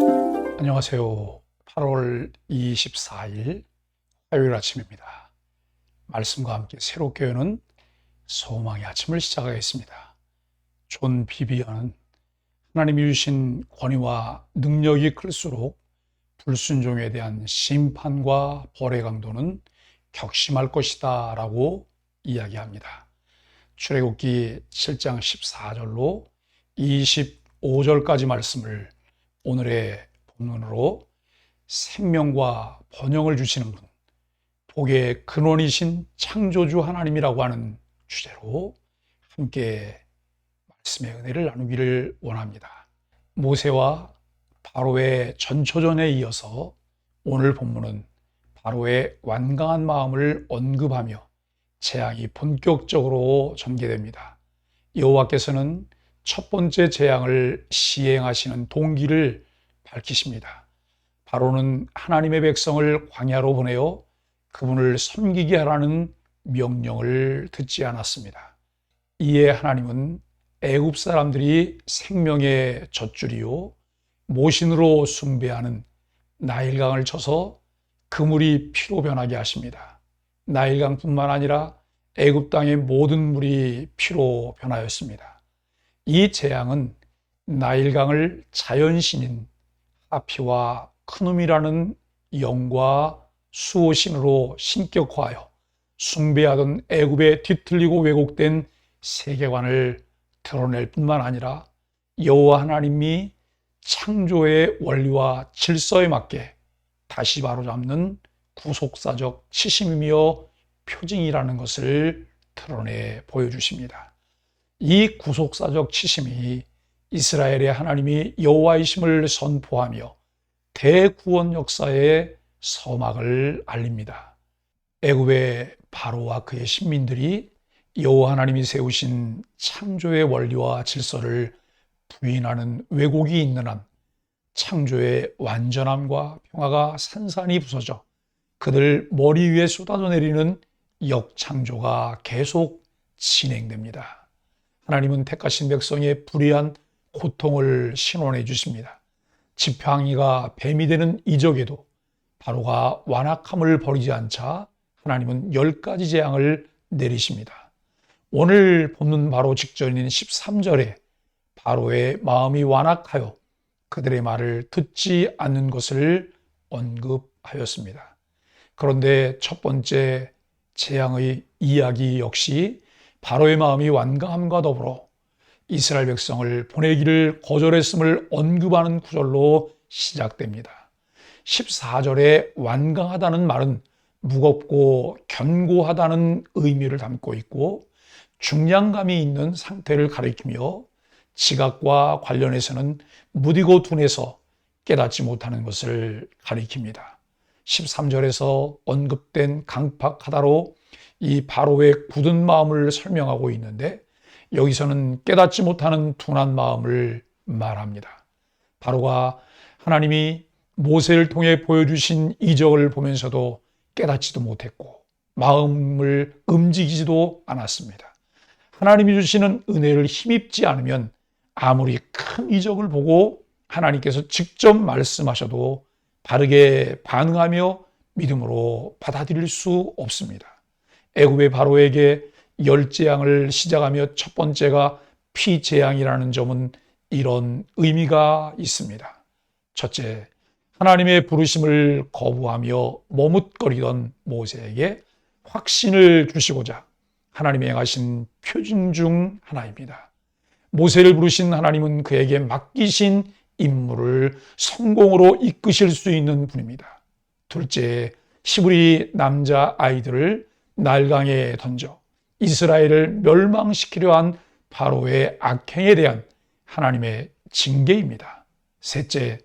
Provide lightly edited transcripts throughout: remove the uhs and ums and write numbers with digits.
안녕하세요. 8월 24일 화요일 아침입니다. 말씀과 함께 새롭게 여는 소망의 아침을 시작하겠습니다. 존 비비어는 하나님이 주신 권위와 능력이 클수록 불순종에 대한 심판과 벌의 강도는 격심할 것이다 라고 이야기합니다. 출애굽기 7장 14절로 25절까지 말씀을 오늘의 본문으로 생명과 번영을 주시는 분, 복의 근원이신 창조주 하나님이라고 하는 주제로 함께 말씀의 은혜를 나누기를 원합니다. 모세와 바로의 전초전에 이어서 오늘 본문은 바로의 완강한 마음을 언급하며 재앙이 본격적으로 전개됩니다. 여호와께서는 첫 번째 재앙을 시행하시는 동기를 밝히십니다. 바로는 하나님의 백성을 광야로 보내어 그분을 섬기게 하라는 명령을 듣지 않았습니다. 이에 하나님은 애굽 사람들이 생명의 젖줄이요 모신으로 숭배하는 나일강을 쳐서 그 물이 피로 변하게 하십니다. 나일강뿐만 아니라 애굽 땅의 모든 물이 피로 변하였습니다. 이 재앙은 나일강을 자연신인 하피와 크눔이라는 영과 수호신으로 신격화하여 숭배하던 애굽의 뒤틀리고 왜곡된 세계관을 드러낼 뿐만 아니라 여호와 하나님이 창조의 원리와 질서에 맞게 다시 바로잡는 구속사적 치심이며 표징이라는 것을 드러내 보여주십니다. 이 구속사적 치심이 이스라엘의 하나님이 여호와이심을 선포하며 대구원 역사의 서막을 알립니다. 애굽의 바로와 그의 신민들이 여호와 하나님이 세우신 창조의 원리와 질서를 부인하는 왜곡이 있는 한 창조의 완전함과 평화가 산산이 부서져 그들 머리 위에 쏟아져 내리는 역창조가 계속 진행됩니다. 하나님은 택하신 백성의 불의한 고통을 신원해 주십니다. 지팡이가 뱀이 되는 이적에도 바로가 완악함을 버리지 않자 하나님은 10가지 재앙을 내리십니다. 오늘 본문 바로 직전인 13절에 바로의 마음이 완악하여 그들의 말을 듣지 않는 것을 언급하였습니다. 그런데 첫 번째 재앙의 이야기 역시 바로의 마음이 완강함과 더불어 이스라엘 백성을 보내기를 거절했음을 언급하는 구절로 시작됩니다. 14절에 완강하다는 말은 무겁고 견고하다는 의미를 담고 있고 중량감이 있는 상태를 가리키며 지각과 관련해서는 무디고 둔해서 깨닫지 못하는 것을 가리킵니다. 13절에서 언급된 강팍하다로 이 바로의 굳은 마음을 설명하고 있는데 여기서는 깨닫지 못하는 둔한 마음을 말합니다. 바로가 하나님이 모세를 통해 보여주신 이적을 보면서도 깨닫지도 못했고 마음을 움직이지도 않았습니다. 하나님이 주시는 은혜를 힘입지 않으면 아무리 큰 이적을 보고 하나님께서 직접 말씀하셔도 바르게 반응하며 믿음으로 받아들일 수 없습니다. 애굽의 바로에게 10재앙을 시작하며 첫 번째가 피재앙이라는 점은 이런 의미가 있습니다. 첫째, 하나님의 부르심을 거부하며 머뭇거리던 모세에게 확신을 주시고자 하나님이 행하신 표징 중 하나입니다. 모세를 부르신 하나님은 그에게 맡기신 임무를 성공으로 이끄실 수 있는 분입니다. 둘째, 히브리 남자 아이들을 나일강에 던져 이스라엘을 멸망시키려 한 바로의 악행에 대한 하나님의 징계입니다. 셋째,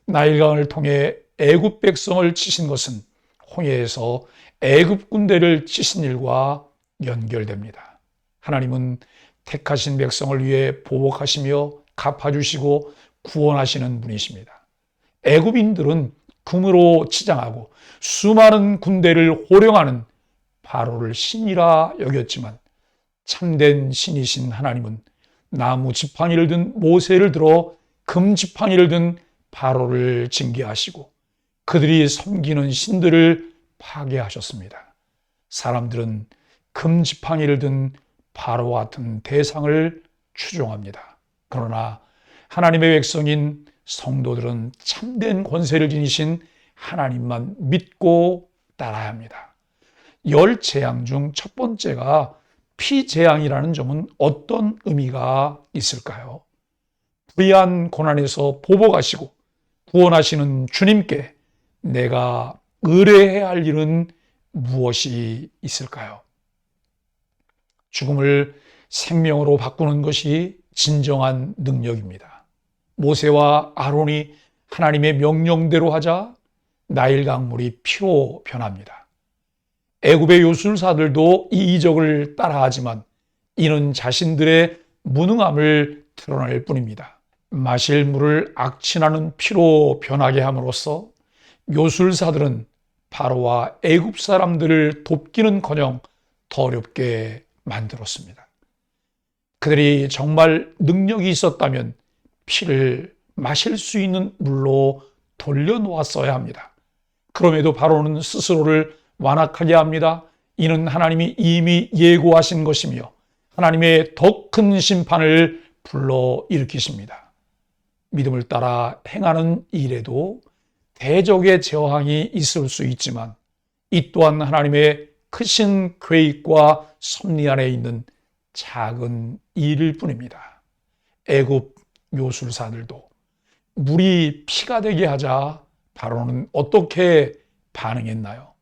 나일강을 통해 애굽 백성을 치신 것은 홍해에서 애굽 군대를 치신 일과 연결됩니다. 하나님은 택하신 백성을 위해 보복하시며 갚아주시고 구원하시는 분이십니다. 애굽인들은 금으로 치장하고 수많은 군대를 호령하는 바로를 신이라 여겼지만 참된 신이신 하나님은 나무 지팡이를 든 모세를 들어 금 지팡이를 든 바로를 징계하시고 그들이 섬기는 신들을 파괴하셨습니다. 사람들은 금지팡이를 든 바로와 같은 대상을 추종합니다. 그러나 하나님의 백성인 성도들은 참된 권세를 지니신 하나님만 믿고 따라야 합니다. 10재앙 중 첫 번째가 피재앙이라는 점은 어떤 의미가 있을까요? 불의한 고난에서 보복하시고 구원하시는 주님께 내가 의뢰해야 할 일은 무엇이 있을까요? 죽음을 생명으로 바꾸는 것이 진정한 능력입니다. 모세와 아론이 하나님의 명령대로 하자 나일 강물이 피로 변합니다. 애굽의 요술사들도 이 이적을 따라하지만 이는 자신들의 무능함을 드러낼 뿐입니다. 마실 물을 악취나는 피로 변하게 함으로써 요술사들은 바로와 애굽 사람들을 돕기는커녕 더 어렵게 만들었습니다. 그들이 정말 능력이 있었다면 피를 마실 수 있는 물로 돌려놓았어야 합니다. 그럼에도 바로는 스스로를 완악하게 합니다. 이는 하나님이 이미 예고하신 것이며 하나님의 더 큰 심판을 불러일으키십니다. 믿음을 따라 행하는 일에도 대적의 저항이 있을 수 있지만 이 또한 하나님의 크신 계획과 섭리 안에 있는 작은 일일 뿐입니다. 애굽 요술사들도 물이 피가 되게 하자 바로는 어떻게 반응했나요?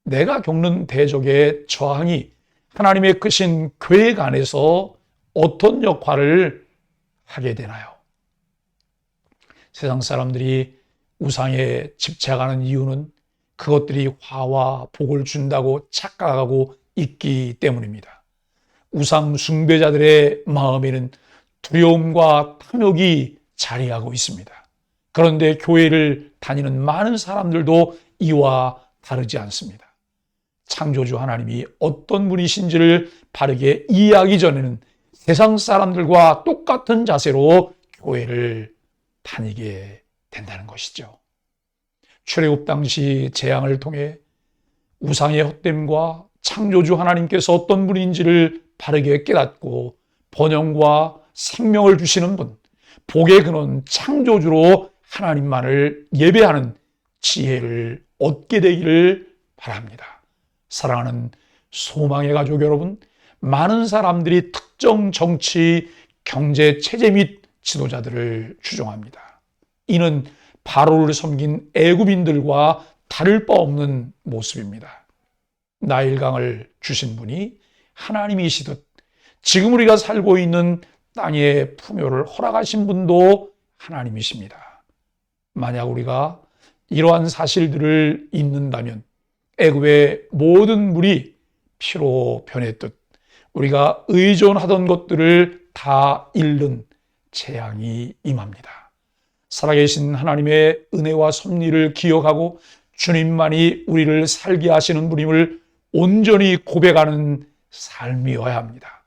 내가 겪는 대적의 저항이 하나님의 크신 계획 안에서 어떤 역할을 하게 되나요? 세상 사람들이 우상에 집착하는 이유는 그것들이 화와 복을 준다고 착각하고 있기 때문입니다. 우상 숭배자들의 마음에는 두려움과 탐욕이 자리하고 있습니다. 그런데 교회를 다니는 많은 사람들도 이와 다르지 않습니다. 창조주 하나님이 어떤 분이신지를 바르게 이해하기 전에는 세상 사람들과 똑같은 자세로 교회를 다니게 된다는 것이죠. 출애굽 당시 재앙을 통해 우상의 헛됨과 창조주 하나님께서 어떤 분인지를 바르게 깨닫고 번영과 생명을 주시는 분, 복의 근원 창조주로 하나님만을 예배하는 지혜를 얻게 되기를 바랍니다. 사랑하는 소망의 가족 여러분, 많은 사람들이 특정 정치, 경제, 체제 및 지도자들을 추종합니다. 이는 바로를 섬긴 애굽인들과 다를 바 없는 모습입니다. 나일강을 주신 분이 하나님이시듯 지금 우리가 살고 있는 땅의 풍요를 허락하신 분도 하나님이십니다. 만약 우리가 이러한 사실들을 잊는다면 애굽의 모든 물이 피로 변했듯 우리가 의존하던 것들을 다 잃는 재앙이 임합니다. 살아계신 하나님의 은혜와 섭리를 기억하고 주님만이 우리를 살게 하시는 분임을 온전히 고백하는 삶이어야 합니다.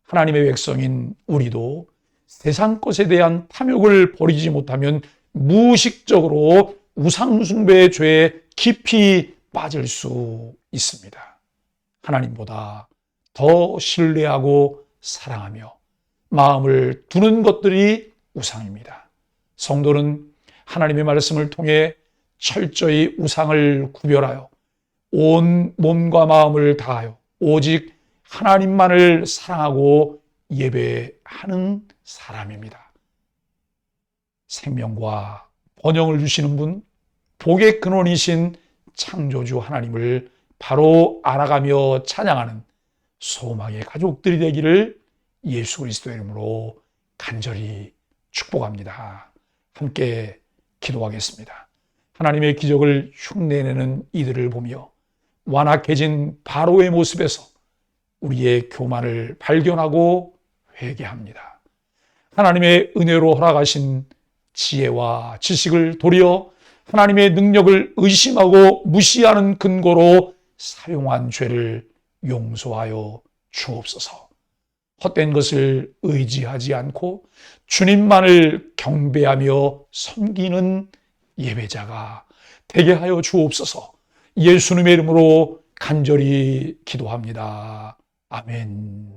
하나님의 백성인 우리도 세상 것에 대한 탐욕을 버리지 못하면 무의식적으로 우상숭배의 죄에 깊이 빠질 수 있습니다. 하나님보다 더 신뢰하고 사랑하며 마음을 두는 것들이 우상입니다. 성도는 하나님의 말씀을 통해 철저히 우상을 구별하여 온 몸과 마음을 다하여 오직 하나님만을 사랑하고 예배하는 사람입니다. 생명과 번영을 주시는 분, 복의 근원이신 창조주 하나님을 바로 알아가며 찬양하는 소망의 가족들이 되기를 예수 그리스도의 이름으로 간절히 축복합니다. 함께 기도하겠습니다. 하나님의 기적을 흉내내는 이들을 보며 완악해진 바로의 모습에서 우리의 교만을 발견하고 회개합니다. 하나님의 은혜로 허락하신 지혜와 지식을 도리어 하나님의 능력을 의심하고 무시하는 근거로 사용한 죄를 용서하여 주옵소서. 헛된 것을 의지하지 않고 주님만을 경배하며 섬기는 예배자가 되게 하여 주옵소서. 예수님의 이름으로 간절히 기도합니다. 아멘.